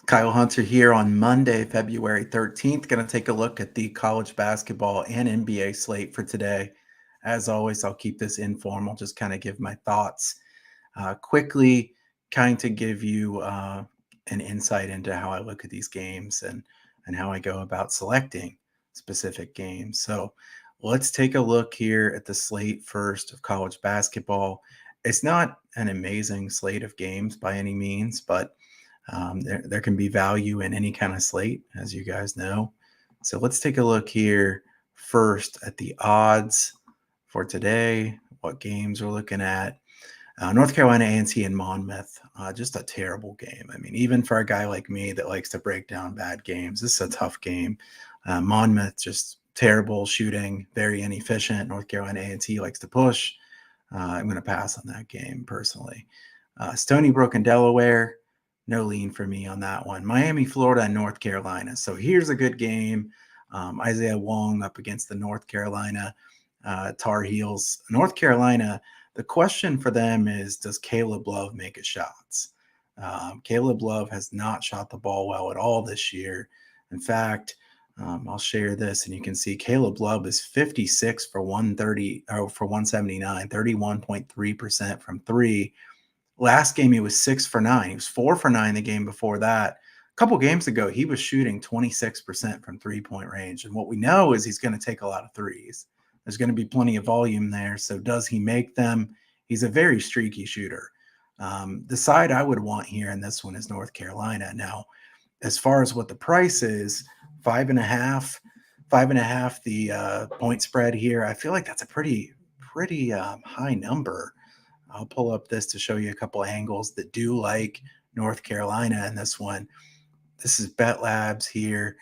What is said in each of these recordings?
Kyle Hunter here on Monday, February 13th. Going to take a look at the college basketball and NBA slate for today. As always, I'll keep this informal, just kind of give my thoughts quickly, kind of give you an insight into how I look at these games and how I go about selecting specific games. So let's take a look here at the slate first of college basketball. It's not an amazing slate of games by any means, but there can be value in any kind of slate, as you guys know. So let's take a look here first at the odds for today, what games we're looking at. North Carolina A&T and Monmouth, just a terrible game. I mean, even for a guy like me that likes to break down bad games, this is a tough game. Monmouth, just terrible shooting, very inefficient. North Carolina A&T likes to push. I'm going to pass on that game personally. Stony Brook and Delaware, no lean for me on that one. Miami, Florida, and North Carolina. So here's a good game. Isaiah Wong up against the North Carolina Tar Heels. North Carolina, the question for them is, does Caleb Love make his shots? Caleb Love has not shot the ball well at all this year. In fact, I'll share this and you can see Caleb Love is 56 for 130 or for 179, 31.3% from three. Last game, he was 6 for 9. He was 4 for 9 the game before that. A couple games ago, he was shooting 26% from three-point range. And what we know is he's going to take a lot of threes. There's going to be plenty of volume there. So does he make them? He's a very streaky shooter. The side I would want here in this one is North Carolina. Now, as far as what the price is, 5.5, 5.5, the point spread here, I feel like that's a pretty high number. I'll pull up this to show you a couple angles that do like North Carolina in this one. This is Bet Labs here.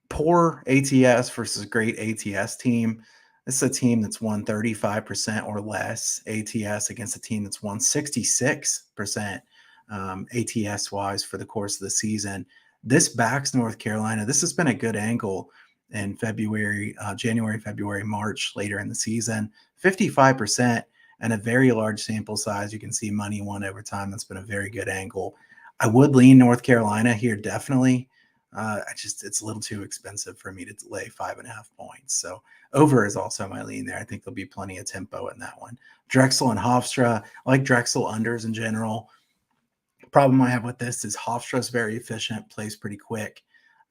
Poor ATS versus great ATS team. This is a team that's won 35% or less ATS against a team that's won 66% ATS-wise for the course of the season. This backs North Carolina. This has been a good angle in February, January, February, March, later in the season. 55%. And a very large sample size. You can see money won over time. That's been a very good angle. I would lean North Carolina here, definitely. It's a little too expensive for me to lay 5.5 points. So over is also my lean there. I think there'll be plenty of tempo in that one. Drexel and Hofstra. I like Drexel unders in general. Problem I have with this is Hofstra's very efficient, plays pretty quick.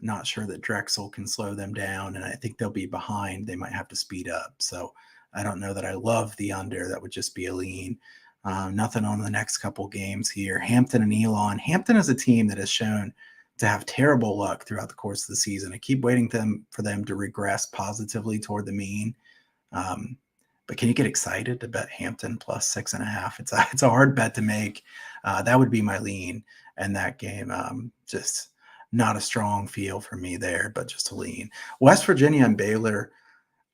I'm not sure that Drexel can slow them down, and I think they'll be behind. They might have to speed up. So I don't know that I love the under. That would just be a lean. Nothing on the next couple games here. Hampton and Elon. Hampton is a team that has shown to have terrible luck throughout the course of the season. I keep waiting for them to regress positively toward the mean. But can you get excited to bet Hampton plus 6.5? It's a hard bet to make. That would be my lean in that game. Just not a strong feel for me there, but just a lean. West Virginia and Baylor.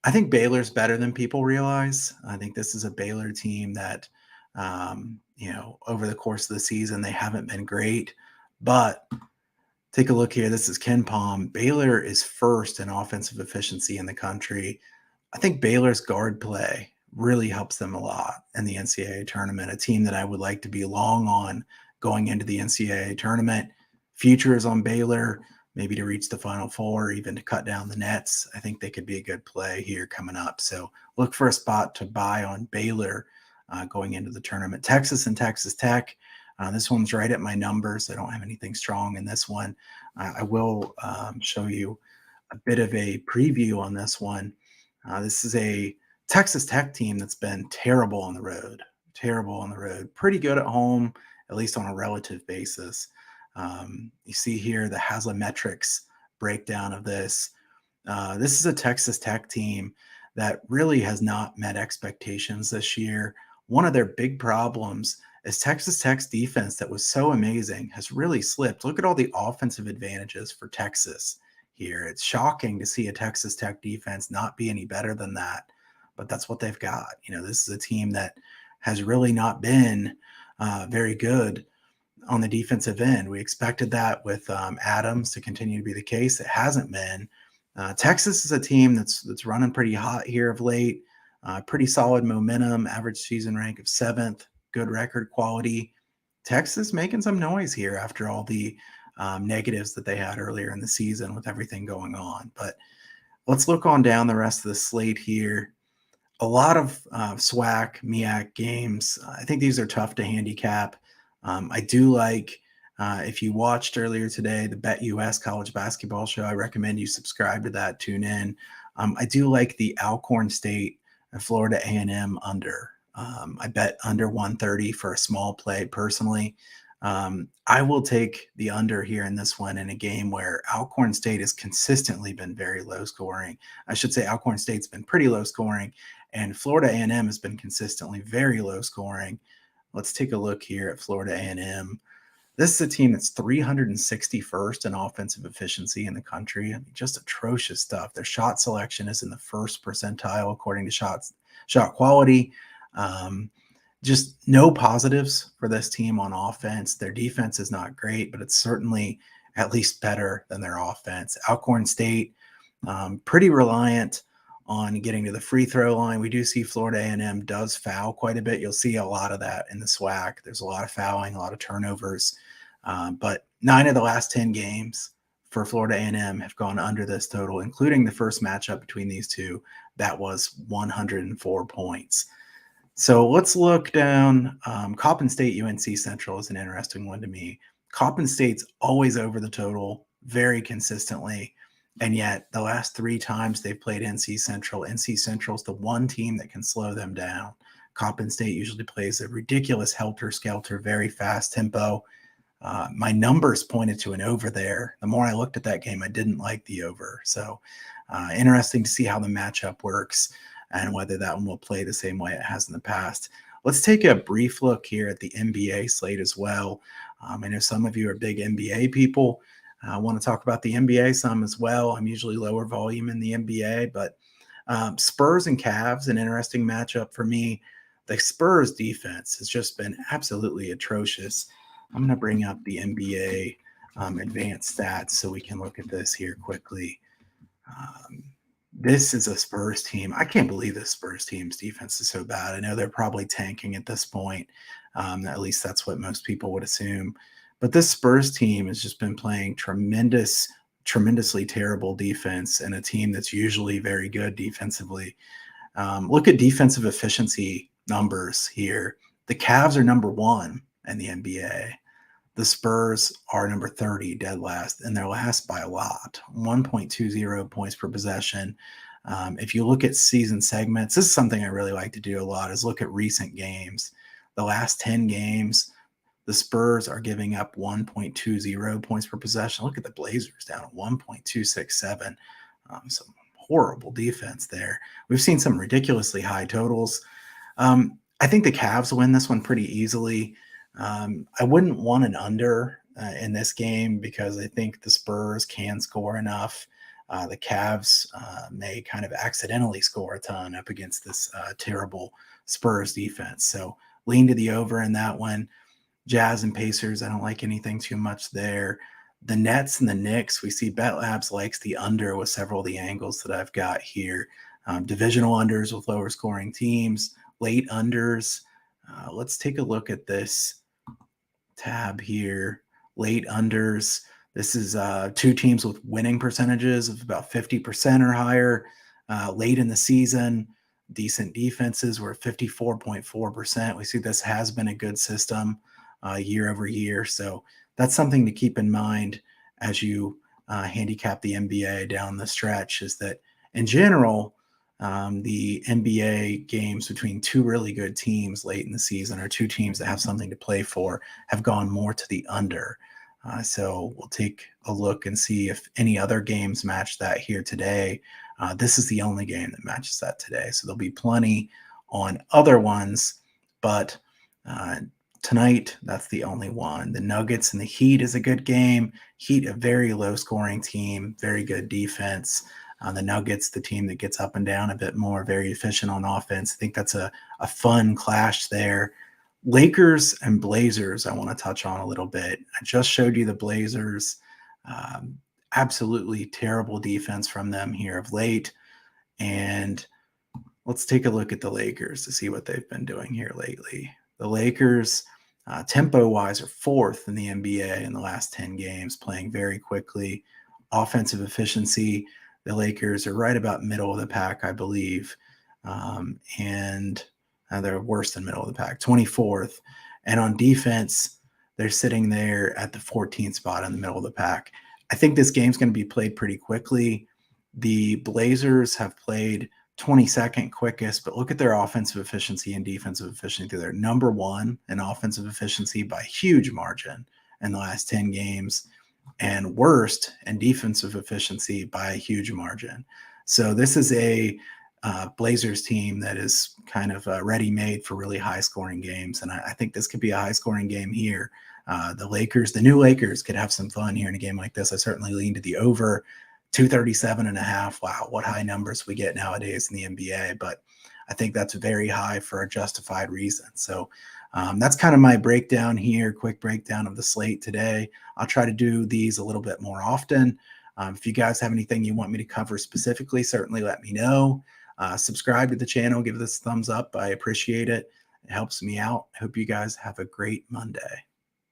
I think Baylor's better than people realize. I think this is a Baylor team that, over the course of the season, they haven't been great. But take a look here. This is Ken Palm. Baylor is first in offensive efficiency in the country. I think Baylor's guard play really helps them a lot in the NCAA tournament, a team that I would like to be long on going into the NCAA tournament. Future is on Baylor. Maybe to reach the Final Four, or even to cut down the nets. I think they could be a good play here coming up. So look for a spot to buy on Baylor going into the tournament. Texas and Texas Tech. This one's right at my numbers. I don't have anything strong in this one. I will show you a bit of a preview on this one. This is a Texas Tech team that's been terrible on the road. Pretty good at home, at least on a relative basis. You see here the Haslametrics breakdown of this. This is a Texas Tech team that really has not met expectations this year. One of their big problems is Texas Tech's defense that was so amazing has really slipped. Look at all the offensive advantages for Texas here. It's shocking to see a Texas Tech defense not be any better than that, but that's what they've got. This is a team that has really not been very good on the defensive end. We expected that with Adams to continue to be the case. It hasn't been. Texas is a team that's running pretty hot here of late. Pretty solid momentum, average season rank of 7th, good record quality. Texas making some noise here after all the negatives that they had earlier in the season with everything going on. But let's look on down the rest of the slate here. A lot of SWAC, MEAC games. I think these are tough to handicap. I do like, if you watched earlier today, the Bet US college basketball show, I recommend you subscribe to that, tune in. I do like the Alcorn State and Florida A&M under. I bet under 130 for a small play personally. I will take the under here in this one in a game where Alcorn State has consistently been very low scoring. I should say Alcorn State's been pretty low scoring, and Florida A&M has been consistently very low scoring. Let's take a look here at Florida A&M. This is a team that's 361st in offensive efficiency in the country. I mean, just atrocious stuff. Their shot selection is in the first percentile according to shot quality. Just no positives for this team on offense. Their defense is not great, but it's certainly at least better than their offense. Alcorn State, pretty reliant on getting to the free throw line. We do see Florida A&M does foul quite a bit. You'll see a lot of that in the SWAC. There's a lot of fouling, a lot of turnovers. But 9 of the last 10 games for Florida A&M have gone under this total, including the first matchup between these two. That was 104 points. So let's look down. Coppin State, UNC Central is an interesting one to me. Coppin State's always over the total very consistently. And yet the last 3 times they've played NC Central is the one team that can slow them down. Coppin State usually plays a ridiculous helter-skelter, very fast tempo. My numbers pointed to an over there. The more I looked at that game, I didn't like the over. So interesting to see how the matchup works and whether that one will play the same way it has in the past. Let's take a brief look here at the NBA slate as well. I know some of you are big NBA people. I want to talk about the NBA some as well. I'm usually lower volume in the NBA, but Spurs and Cavs, an interesting matchup for me. The Spurs defense has just been absolutely atrocious. I'm going to bring up the NBA advanced stats so we can look at this here quickly. This is a Spurs team. I can't believe this Spurs team's defense is so bad. I know they're probably tanking at this point. At least that's what most people would assume. But this Spurs team has just been playing tremendously terrible defense and a team that's usually very good defensively. Look at defensive efficiency numbers here. The Cavs are number 1 in the NBA. The Spurs are number 30, dead last, and they're last by a lot, 1.20 points per possession. If you look at season segments, this is something I really like to do a lot, is look at recent games. The last 10 games, the Spurs are giving up 1.20 points per possession. Look at the Blazers down at 1.267. Some horrible defense there. We've seen some ridiculously high totals. I think the Cavs win this one pretty easily. I wouldn't want an under in this game because I think the Spurs can score enough. The Cavs may kind of accidentally score a ton up against this terrible Spurs defense. So lean to the over in that one. Jazz and Pacers, I don't like anything too much there. The Nets and the Knicks, we see Bet Labs likes the under with several of the angles that I've got here. Divisional unders with lower scoring teams, late unders. Let's take a look at this tab here. Late unders. This is 2 teams with winning percentages of about 50% or higher. Late in the season, decent defenses were 54.4%. We see this has been a good system year over year. So that's something to keep in mind as you handicap the NBA down the stretch, is that in general, the NBA games between 2 really good teams late in the season, or 2 teams that have something to play for, have gone more to the under. So we'll take a look and see if any other games match that here today. This is the only game that matches that today. So there'll be plenty on other ones, but tonight, that's the only one. The Nuggets and the Heat is a good game. Heat, a very low-scoring team, very good defense. The Nuggets, the team that gets up and down a bit more, very efficient on offense. I think that's a fun clash there. Lakers and Blazers, I want to touch on a little bit. I just showed you the Blazers. Absolutely terrible defense from them here of late. And let's take a look at the Lakers to see what they've been doing here lately. The Lakers Tempo wise, are fourth in the NBA in the last 10 games, playing very quickly. Offensive efficiency, the Lakers are right about middle of the pack, I believe. And they're worse than middle of the pack, 24th. And on defense, they're sitting there at the 14th spot in the middle of the pack. I think this game's going to be played pretty quickly. The Blazers have played 22nd quickest, but look at their offensive efficiency and defensive efficiency. They're number one in offensive efficiency by a huge margin in the last 10 games, and worst in defensive efficiency by a huge margin. So this is a Blazers team that is kind of ready-made for really high-scoring games, and I think this could be a high-scoring game here. The new Lakers could have some fun here in a game like this. I certainly lean to the over. 237 and a half. Wow, what high numbers we get nowadays in the NBA. But I think that's very high for a justified reason. So that's kind of my breakdown here, quick breakdown of the slate today. I'll try to do these a little bit more often. If you guys have anything you want me to cover specifically, certainly let me know. Subscribe to the channel, give this a thumbs up. I appreciate it. It helps me out. I hope you guys have a great Monday.